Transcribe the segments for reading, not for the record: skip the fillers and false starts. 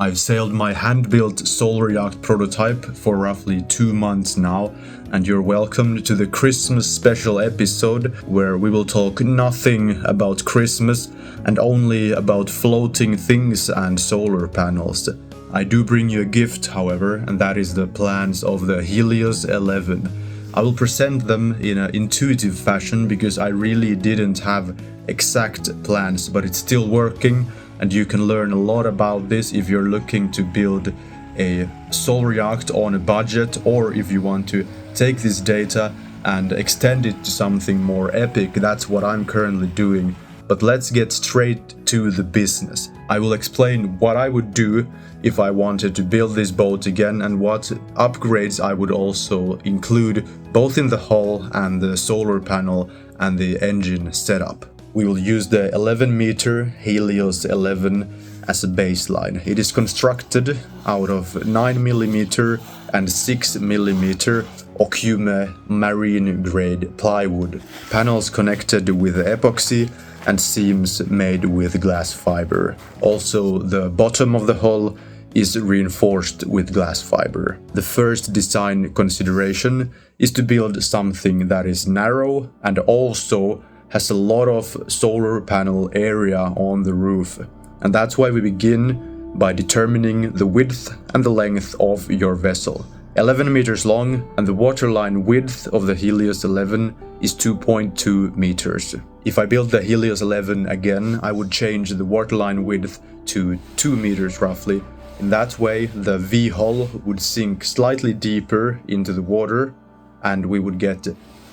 I've sailed my hand-built solar yacht prototype for roughly 2 months now, and you're welcome to the Christmas special episode where we will talk nothing about Christmas and only about floating things and solar panels. I do bring you a gift, however, and that is the plans of the Helios 11. I will present them in an intuitive fashion because I really didn't have exact plans, but it's still working. And you can learn a lot about this if you're looking to build a solar yacht on a budget, or if you want to take this data and extend it to something more epic. That's what I'm currently doing. But let's get straight to the business. I will explain what I would do if I wanted to build this boat again and what upgrades I would also include both in the hull and the solar panel and the engine setup. We will use the 11-meter Helios 11 as a baseline. It is constructed out of 9mm and 6mm Okume marine grade plywood. Panels connected with epoxy and seams made with glass fiber. Also, the bottom of the hull is reinforced with glass fiber. The first design consideration is to build something that is narrow and also has a lot of solar panel area on the roof. And that's why we begin by determining the width and the length of your vessel. 11 meters long, and the waterline width of the Helios 11 is 2.2 meters. If I build the Helios 11 again, I would change the waterline width to 2 meters roughly. In that way, the V-hull would sink slightly deeper into the water, and we would get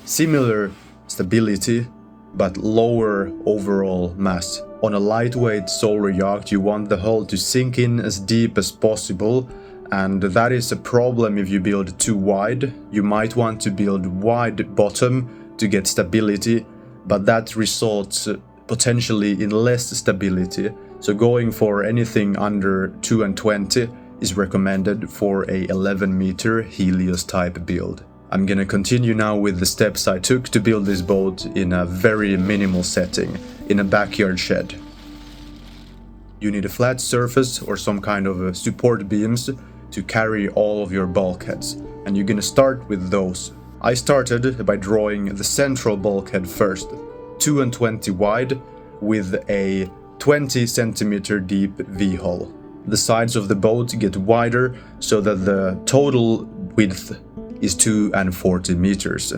similar stability but lower overall mass. On a lightweight solar yacht, you want the hull to sink in as deep as possible, and that is a problem if you build too wide. You might want to build wide bottom to get stability, but that results potentially in less stability. So going for anything under 2.20 is recommended for a 11-meter Helios type build. I'm gonna continue now with the steps I took to build this boat in a very minimal setting, in a backyard shed. You need a flat surface or some kind of support beams to carry all of your bulkheads, and you're gonna start with those. I started by drawing the central bulkhead first, 2.20 wide with a 20 centimeter deep V-hull. The sides of the boat get wider so that the total width is 2.40 meters.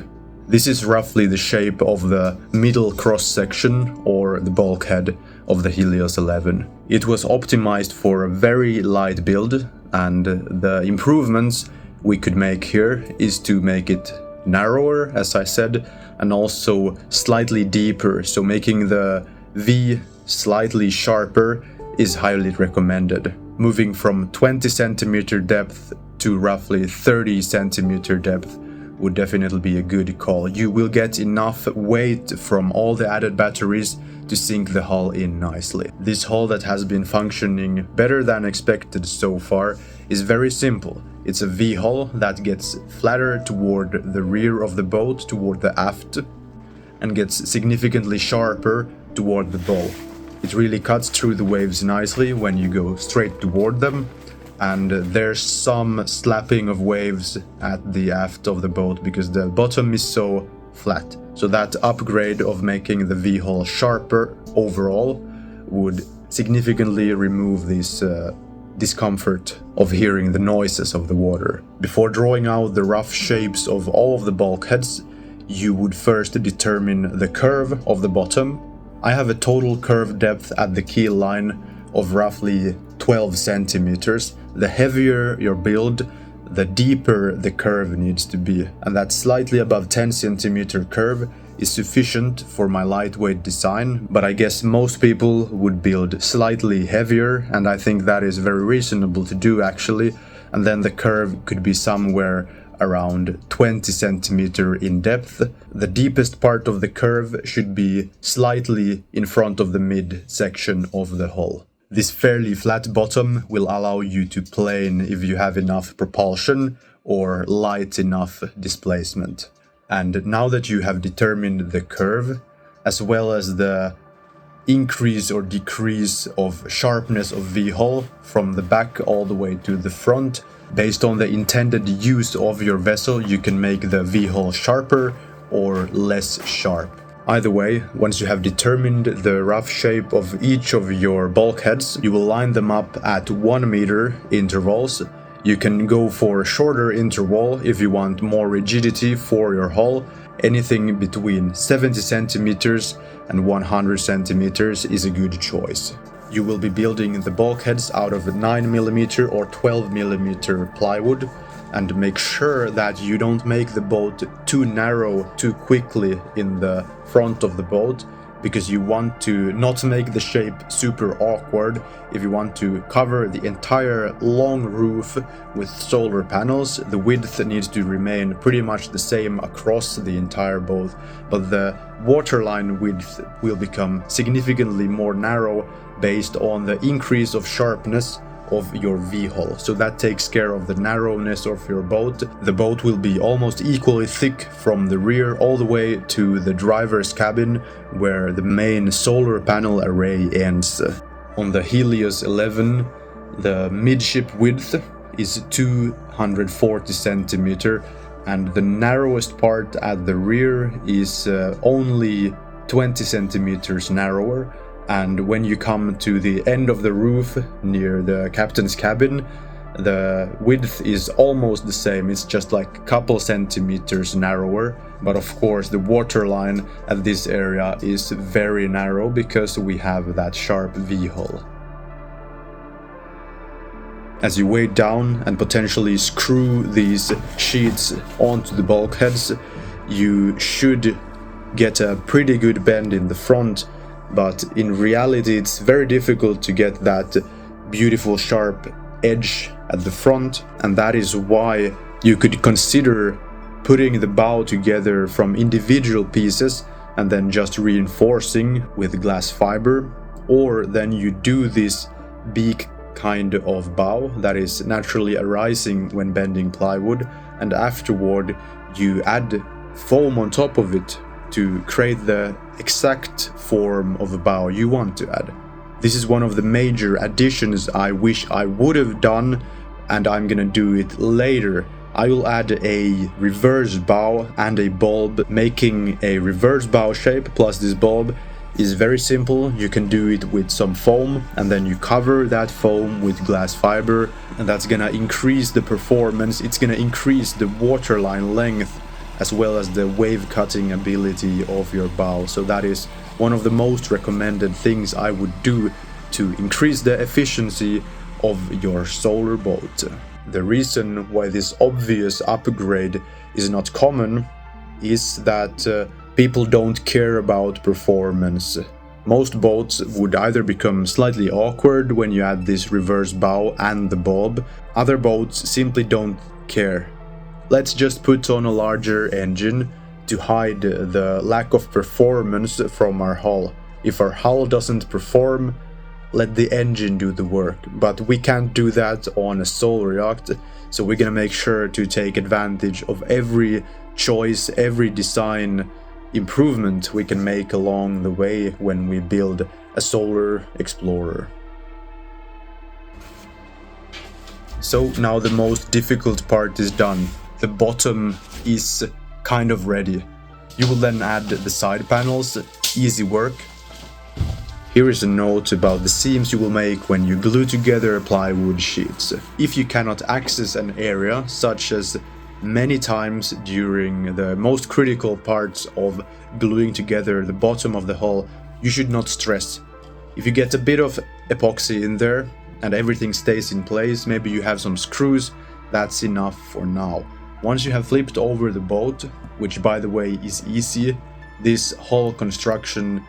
This is roughly the shape of the middle cross-section or the bulkhead of the Helios 11. It was optimized for a very light build, and the improvements we could make here is to make it narrower, as I said, and also slightly deeper, so making the V slightly sharper is highly recommended. Moving from 20 centimeter depth to roughly 30 centimeter depth would definitely be a good call. You will get enough weight from all the added batteries to sink the hull in nicely. This hull that has been functioning better than expected so far is very simple. It's a V-hull that gets flatter toward the rear of the boat, toward the aft, and gets significantly sharper toward the bow. It really cuts through the waves nicely when you go straight toward them, and there's some slapping of waves at the aft of the boat because the bottom is so flat. So that upgrade of making the V-hull sharper overall would significantly remove this discomfort of hearing the noises of the water. Before drawing out the rough shapes of all of the bulkheads, you would first determine the curve of the bottom. I have a total curve depth at the keel line of roughly 12 centimeters. The heavier your build, the deeper the curve needs to be, and that slightly above 10 centimeter curve is sufficient for my lightweight design, but I guess most people would build slightly heavier, and I think that is very reasonable to do actually, and then the curve could be somewhere around 20 centimeter in depth. The deepest part of the curve should be slightly in front of the mid section of the hull. This fairly flat bottom will allow you to plane if you have enough propulsion or light enough displacement. And now that you have determined the curve, as well as the increase or decrease of sharpness of V-hull from the back all the way to the front. Based on the intended use of your vessel, you can make the V-hull sharper or less sharp. Either way, once you have determined the rough shape of each of your bulkheads, you will line them up at 1 meter intervals. You can go for a shorter interval if you want more rigidity for your hull. Anything between 70 centimeters and 100 centimeters is a good choice. You will be building the bulkheads out of 9mm or 12mm plywood, and make sure that you don't make the boat too narrow too quickly in the front of the boat, because you want to not make the shape super awkward. If you want to cover the entire long roof with solar panels, the width needs to remain pretty much the same across the entire boat, but the waterline width will become significantly more narrow based on the increase of sharpness of your V-hull. So that takes care of the narrowness of your boat. The boat will be almost equally thick from the rear all the way to the driver's cabin, where the main solar panel array ends. On the Helios 11, the midship width is 240 centimeter, and the narrowest part at the rear is only 20 centimeters narrower. And when you come to the end of the roof near the captain's cabin, the width is almost the same. It's just like a couple centimeters narrower. But of course the waterline at this area is very narrow because we have that sharp V-hull. As you weigh down and potentially screw these sheets onto the bulkheads, you should get a pretty good bend in the front. But in reality, it's very difficult to get that beautiful sharp edge at the front, and that is why you could consider putting the bow together from individual pieces and then just reinforcing with glass fiber, or then you do this beak kind of bow that is naturally arising when bending plywood, and afterward you add foam on top of it to create the exact form of a bow you want to add. This is one of the major additions I wish I would have done, and I'm gonna do it later. I will add a reverse bow and a bulb. Making a reverse bow shape plus this bulb is very simple. You can do it with some foam, and then you cover that foam with glass fiber, and that's gonna increase the performance. It's gonna increase the waterline length as well as the wave cutting ability of your bow. So that is one of the most recommended things I would do to increase the efficiency of your solar boat. The reason why this obvious upgrade is not common is that people don't care about performance. Most boats would either become slightly awkward when you add this reverse bow and the bulb. Other boats simply don't care. Let's just put on a larger engine to hide the lack of performance from our hull. If our hull doesn't perform, let the engine do the work. But we can't do that on a solar yacht, so we're gonna make sure to take advantage of every choice, every design improvement we can make along the way when we build a solar explorer. So now the most difficult part is done. The bottom is kind of ready. You will then add the side panels, easy work. Here is a note about the seams you will make when you glue together plywood sheets. If you cannot access an area, such as many times during the most critical parts of gluing together the bottom of the hull, you should not stress. If you get a bit of epoxy in there and everything stays in place, maybe you have some screws, that's enough for now. Once you have flipped over the boat, which by the way is easy, this hull construction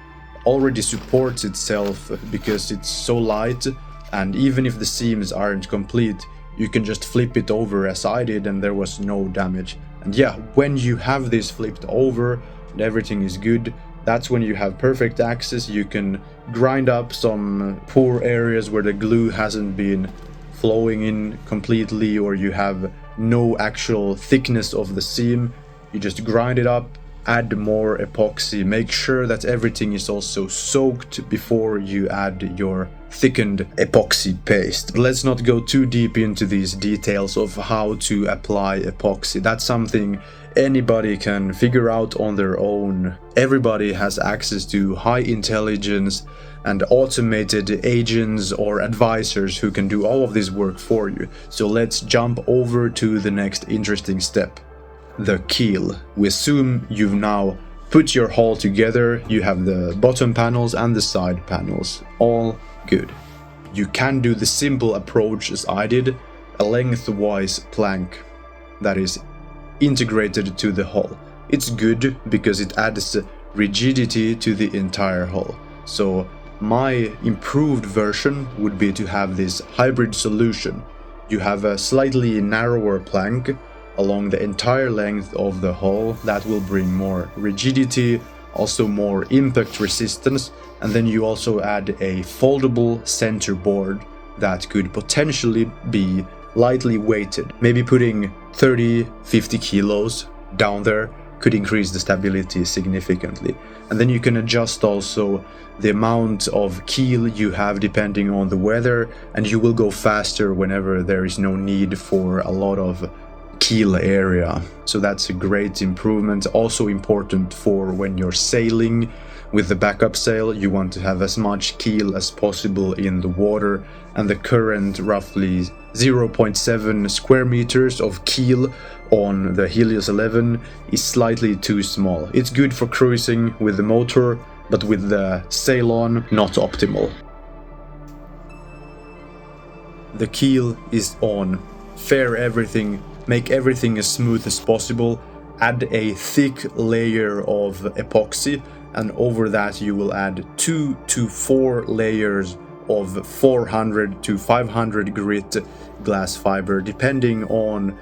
already supports itself because it's so light, and even if the seams aren't complete, you can just flip it over as I did and there was no damage. And yeah, when you have this flipped over and everything is good, that's when you have perfect access. You can grind up some poor areas where the glue hasn't been flowing in completely, or you have no actual thickness of the seam. You just grind it up, add more epoxy. Make sure that everything is also soaked before you add your thickened epoxy paste. Let's not go too deep into these details of how to apply epoxy. That's something anybody can figure out on their own. Everybody has access to high intelligence and automated agents or advisors who can do all of this work for you. So let's jump over to the next interesting step. The keel. We assume you've now put your hull together, you have the bottom panels and the side panels, all good. You can do the simple approach as I did, a lengthwise plank that is integrated to the hull. It's good because it adds rigidity to the entire hull. So my improved version would be to have this hybrid solution. You have a slightly narrower plank along the entire length of the hull that will bring more rigidity, also more impact resistance, and then you also add a foldable center board that could potentially be lightly weighted. Maybe putting 30-50 kilos down there could increase the stability significantly. And then you can adjust also the amount of keel you have depending on the weather, and you will go faster whenever there is no need for a lot of keel area. So that's a great improvement. Also important for when you're sailing with the backup sail, you want to have as much keel as possible in the water, and the current roughly 0.7 square meters of keel on the Helios 11 is slightly too small. It's good for cruising with the motor, but with the sail on, not optimal. The keel is on. Fair everything. Make everything as smooth as possible, add a thick layer of epoxy, and over that you will add 2 to 4 layers of 400 to 500 grit glass fiber, depending on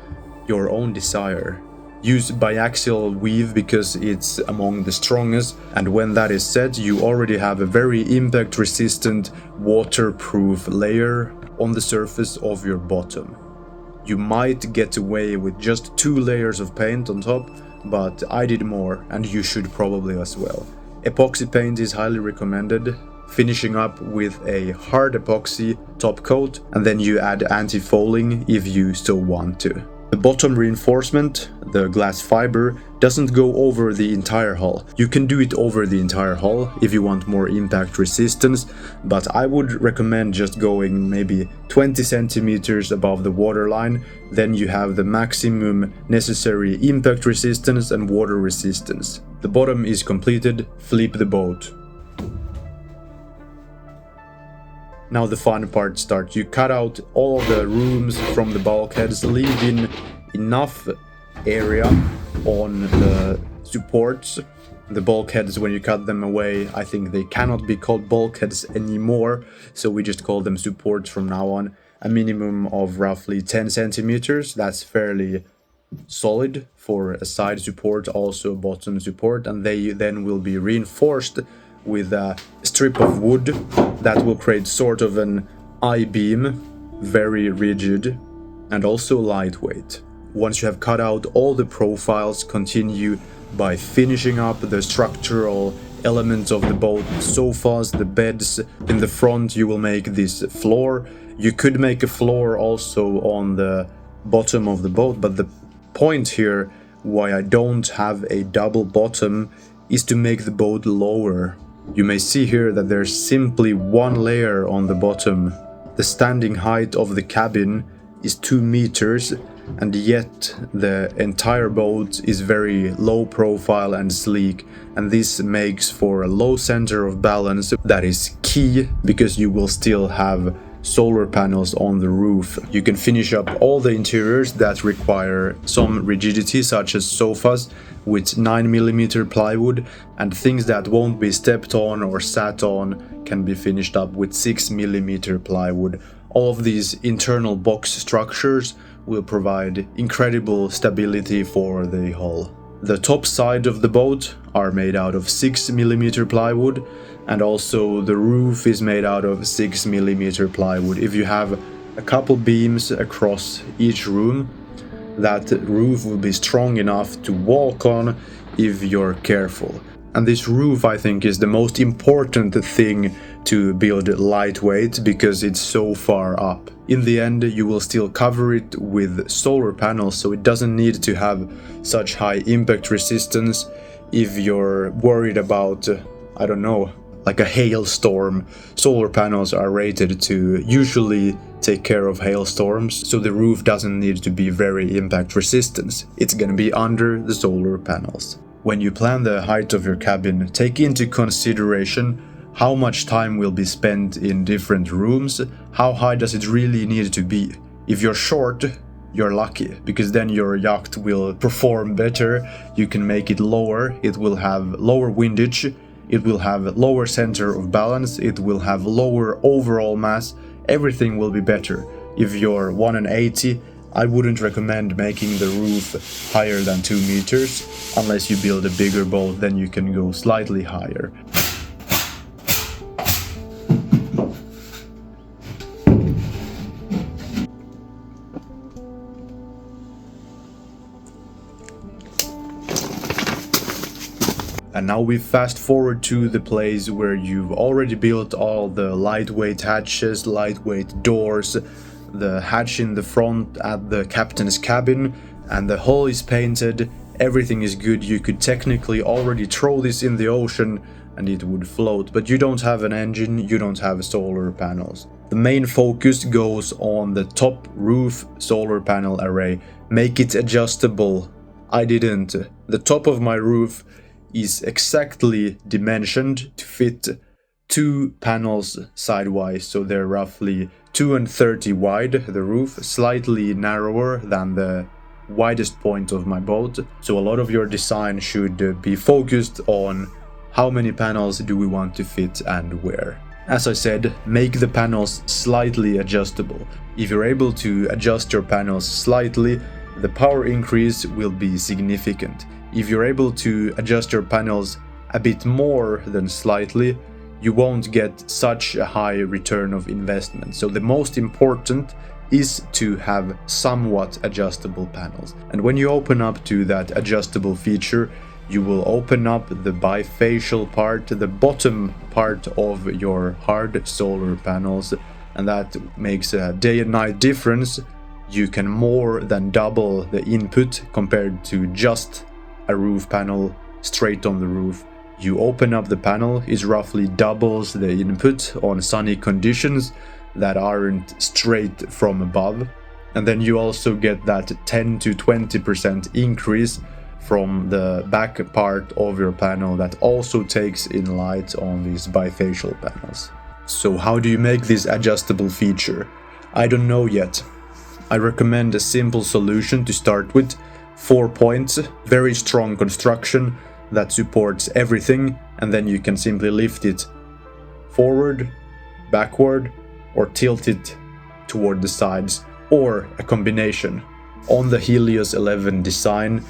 your own desire. Use biaxial weave because it's among the strongest, and when that is set, you already have a very impact resistant waterproof layer on the surface of your bottom. You might get away with just 2 layers of paint on top, but I did more, and you should probably as well. Epoxy paint is highly recommended, finishing up with a hard epoxy top coat, and then you add anti-fouling if you so want to. The bottom reinforcement, the glass fiber, doesn't go over the entire hull. You can do it over the entire hull if you want more impact resistance, but I would recommend just going maybe 20 centimeters above the waterline. Then you have the maximum necessary impact resistance and water resistance. The bottom is completed, flip the boat. Now the fun part starts. You cut out all the rooms from the bulkheads, leaving enough area on the supports. The bulkheads, when you cut them away, I think they cannot be called bulkheads anymore, so we just call them supports from now on. A minimum of roughly 10 centimeters. That's fairly solid for a side support, also a bottom support, and they then will be reinforced with a strip of wood that will create sort of an I-beam, very rigid and also lightweight. Once you have cut out all the profiles, continue by finishing up the structural elements of the boat, the sofas, the beds. In the front you will make this floor. You could make a floor also on the bottom of the boat, but the point here why I don't have a double bottom is to make the boat lower. You may see here that there's simply one layer on the bottom. The standing height of the cabin is 2 meters, and yet the entire boat is very low profile and sleek, and this makes for a low center of balance that is key because you will still have solar panels on the roof. You can finish up all the interiors that require some rigidity, such as sofas with 9mm plywood, and things that won't be stepped on or sat on can be finished up with 6mm plywood. All of these internal box structures will provide incredible stability for the hull. The top side of the boat are made out of 6mm plywood, and also the roof is made out of 6mm plywood. If you have a couple beams across each room, that roof will be strong enough to walk on if you're careful. And this roof, I think, is the most important thing to build lightweight because it's so far up. In the end, you will still cover it with solar panels, so it doesn't need to have such high impact resistance. If you're worried about, I don't know, like a hailstorm, solar panels are rated to usually take care of hailstorms, so the roof doesn't need to be very impact resistant. It's gonna be under the solar panels. When you plan the height of your cabin, take into consideration how much time will be spent in different rooms, how high does it really need to be. If you're short, you're lucky, because then your yacht will perform better, you can make it lower, it will have lower windage, it will have lower center of balance, it will have lower overall mass, everything will be better. If you're 180, I wouldn't recommend making the roof higher than 2 meters, unless you build a bigger boat, then you can go slightly higher. And now we fast forward to the place where you've already built all the lightweight hatches, lightweight doors, the hatch in the front at the captain's cabin, and the hull is painted, everything is good. You could technically already throw this in the ocean and it would float, but you don't have an engine, you don't have solar panels. The main focus goes on the top roof solar panel array. Make it adjustable. I didn't. The top of my roof is exactly dimensioned to fit 2 panels sidewise, so they're roughly 2.30 wide, the roof, slightly narrower than the widest point of my boat. So a lot of your design should be focused on how many panels do we want to fit and where. As I said, make the panels slightly adjustable. If you're able to adjust your panels slightly, the power increase will be significant. If you're able to adjust your panels a bit more than slightly, you won't get such a high return of investment. So the most important is to have somewhat adjustable panels. And when you open up to that adjustable feature, you will open up the bifacial part, the bottom part of your hard solar panels, and that makes a day and night difference. You can more than double the input compared to just a roof panel straight on the roof. You open up the panel, it roughly doubles the input on sunny conditions that aren't straight from above. And then you also get that 10 to 20% increase from the back part of your panel that also takes in light on these bifacial panels. So how do you make this adjustable feature? I don't know yet. I recommend a simple solution to start with. 4 points, very strong construction that supports everything, and then you can simply lift it forward, backward, or tilt it toward the sides, or a combination. On the Helios 11 design,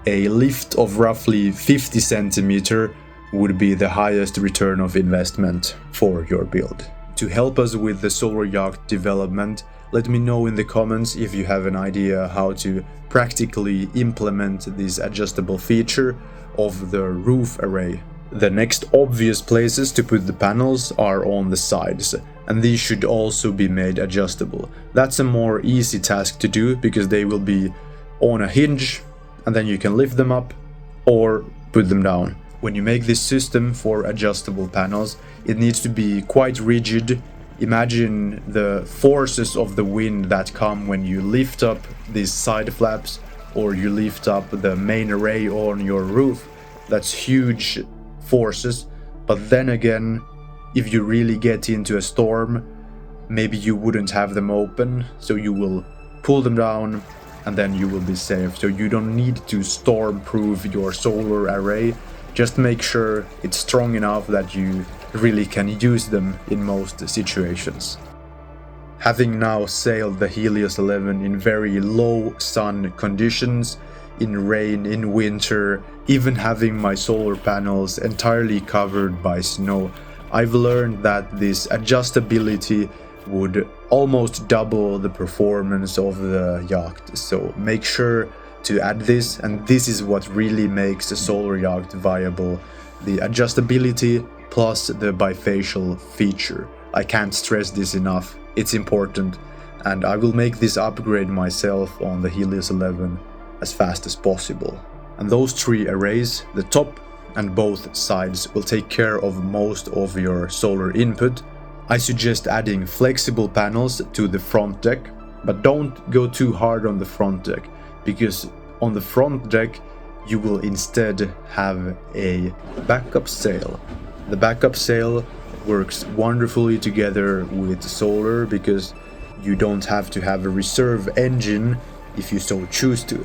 a lift of roughly 50 centimeter would be the highest return of investment for your build. To help us with the solar yacht development, let me know in the comments if you have an idea how to practically implement this adjustable feature of the roof array. The next obvious places to put the panels are on the sides, and these should also be made adjustable. That's a more easy task to do because they will be on a hinge, and then you can lift them up or put them down. When you make this system for adjustable panels, it needs to be quite rigid. Imagine the forces of the wind that come when you lift up these side flaps or you lift up the main array on your roof. That's huge forces, but then again, if you really get into a storm, maybe you wouldn't have them open, so you will pull them down and then you will be safe. So you don't need to storm-proof your solar array, just make sure it's strong enough that you really can use them in most situations. Having now sailed the Helios 11 in very low sun conditions, in rain, in winter, even having my solar panels entirely covered by snow, I've learned that this adjustability would almost double the performance of the yacht. So make sure to add this, and this is what really makes a solar yacht viable: the adjustability plus the bifacial feature. I can't stress this enough, it's important, and I will make this upgrade myself on the Helios 11 as fast as possible. And those 3 arrays, the top and both sides, will take care of most of your solar input. I suggest adding flexible panels to the front deck, but don't go too hard on the front deck, because on the front deck you will instead have a backup sail. The backup sail works wonderfully together with solar because you don't have to have a reserve engine if you so choose to.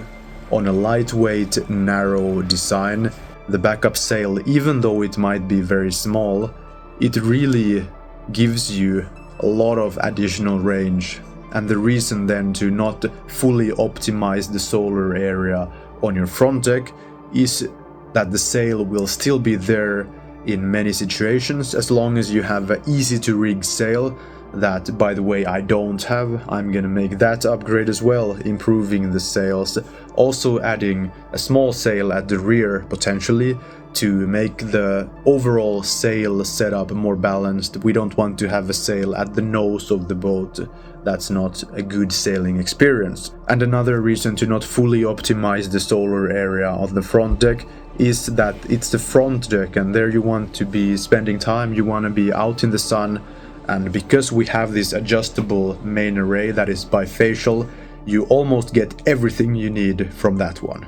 On a lightweight, narrow design, the backup sail, even though it might be very small, it really gives you a lot of additional range. And the reason then to not fully optimize the solar area on your front deck is that the sail will still be there in many situations, as long as you have an easy to rig sail. That, by the way, I don't have. I'm gonna make that upgrade as well, improving the sails. Also adding a small sail at the rear, potentially, to make the overall sail setup more balanced. We don't want to have a sail at the nose of the boat. That's not a good sailing experience. And another reason to not fully optimize the solar area on the front deck is that it's the front deck, and there you want to be spending time, you want to be out in the sun. And because we have this adjustable main array that is bifacial, you almost get everything you need from that one.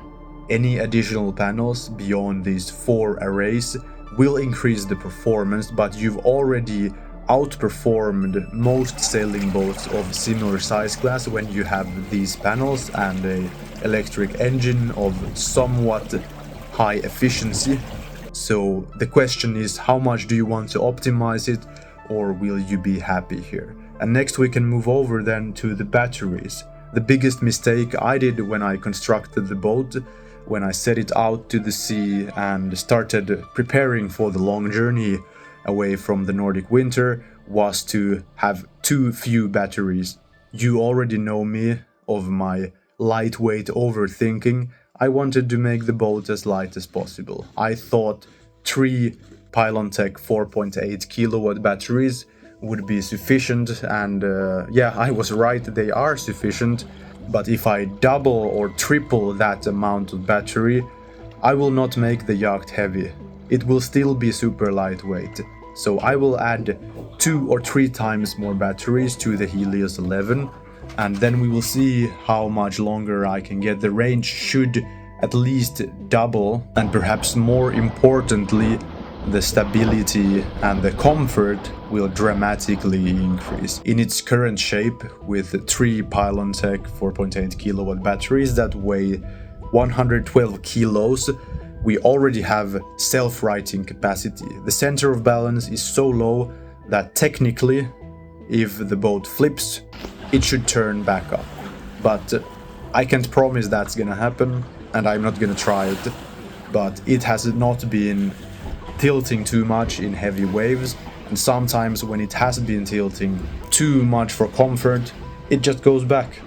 Any additional panels beyond these 4 arrays will increase the performance, but you've already outperformed most sailing boats of similar size class when you have these panels and an electric engine of somewhat high efficiency. So the question is, how much do you want to optimize it, or will you be happy here? And next we can move over then to the batteries. The biggest mistake I did when I constructed the boat, when I set it out to the sea and started preparing for the long journey away from the Nordic winter, was to have too few batteries. You already know me of my lightweight overthinking. I wanted to make the boat as light as possible. I thought 3 PylonTech 4.8 kilowatt batteries would be sufficient, and yeah, I was right, they are sufficient. But if I double or triple that amount of battery, I will not make the yacht heavy. It will still be super lightweight. So I will add 2 or 3 times more batteries to the Helios 11, and then we will see how much longer I can get. The range should at least double, and perhaps more importantly, the stability and the comfort will dramatically increase. In its current shape, with 3 PylonTech 4.8 kilowatt batteries that weigh 112 kilos, we already have self-righting capacity. The center of balance is so low that technically, if the boat flips, it should turn back up. But I can't promise that's gonna happen, and I'm not gonna try it. But it has not been tilting too much in heavy waves, and sometimes when it has been tilting too much for comfort, it just goes back.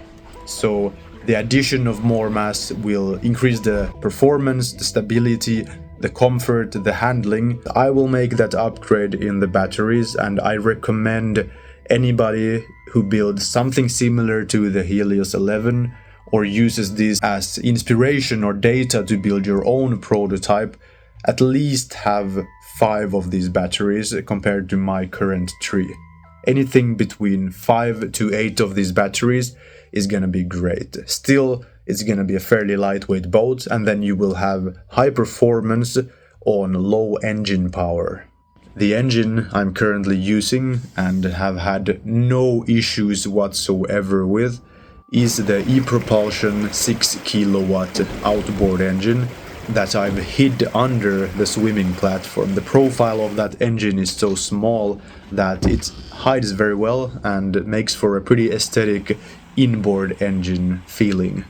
So the addition of more mass will increase the performance, the stability, the comfort, the handling. I will make that upgrade in the batteries, and I recommend anybody who builds something similar to the Helios 11 or uses this as inspiration or data to build your own prototype, at least have 5 of these batteries compared to my current 3. Anything between 5 to 8 of these batteries is gonna be great. Still, it's gonna be a fairly lightweight boat, and then you will have high performance on low engine power. The engine I'm currently using and have had no issues whatsoever with is the e-Propulsion 6 kilowatt outboard engine that I've hid under the swimming platform. The profile of that engine is so small that it hides very well and makes for a pretty aesthetic inboard engine feeling.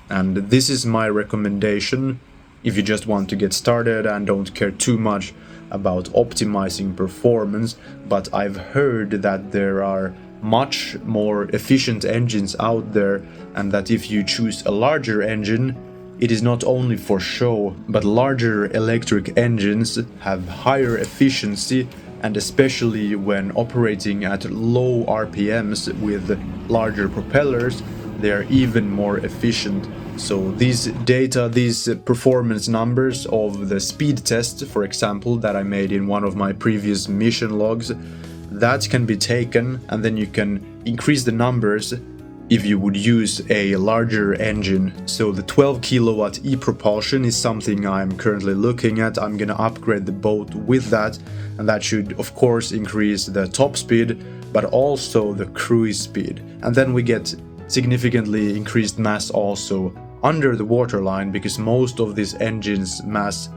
And this is my recommendation if you just want to get started and don't care too much about optimizing performance. But I've heard that there are much more efficient engines out there, and that if you choose a larger engine, it is not only for show, but larger electric engines have higher efficiency, and especially when operating at low RPMs with larger propellers, they are even more efficient. So these data, these performance numbers of the speed test, for example, that I made in one of my previous mission logs, that can be taken, and then you can increase the numbers if you would use a larger engine. So the 12 kilowatt e-propulsion is something I'm currently looking at. I'm gonna upgrade the boat with that, and that should of course increase the top speed, but also the cruise speed. And then we get significantly increased mass also under the waterline, because most of this engine's mass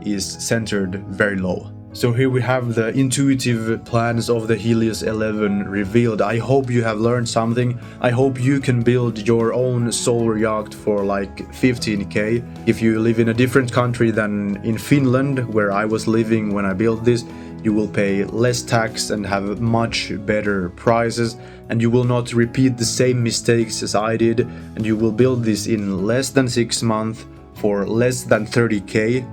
is centered very low. So here we have the intuitive plans of the Helios 11 revealed. I hope you have learned something. I hope you can build your own solar yacht for like 15k. If you live in a different country than in Finland, where I was living when I built this, you will pay less tax and have much better prices, and you will not repeat the same mistakes as I did, and you will build this in less than 6 months for less than 30k.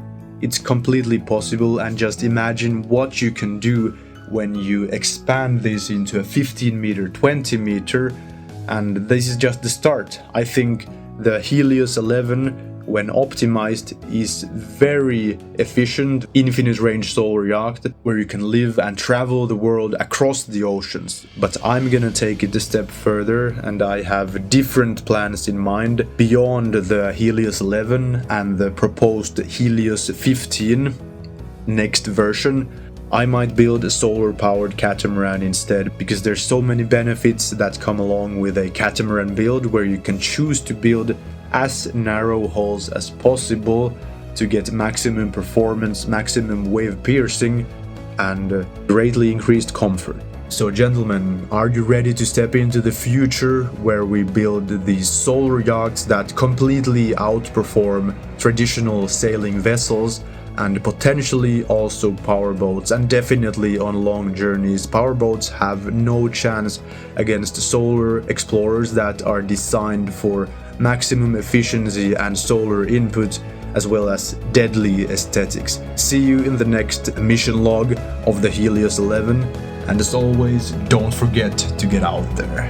It's completely possible, and just imagine what you can do when you expand this into a 15 meter, 20 meter, and this is just the start. I think the Helios 11, when optimized, is very efficient, infinite range solar yacht where you can live and travel the world across the oceans. But I'm gonna take it a step further, and I have different plans in mind beyond the Helios 11 and the proposed Helios 15 next version. I might build a solar powered catamaran instead, because there's so many benefits that come along with a catamaran build, where you can choose to build as narrow hulls as possible to get maximum performance, maximum wave piercing, and greatly increased comfort. So gentlemen, are you ready to step into the future where we build these solar yachts that completely outperform traditional sailing vessels, and potentially also powerboats? And definitely on long journeys, powerboats have no chance against solar explorers that are designed for maximum efficiency and solar input, as well as deadly aesthetics. See you in the next mission log of the Helios 11, and as always, don't forget to get out there.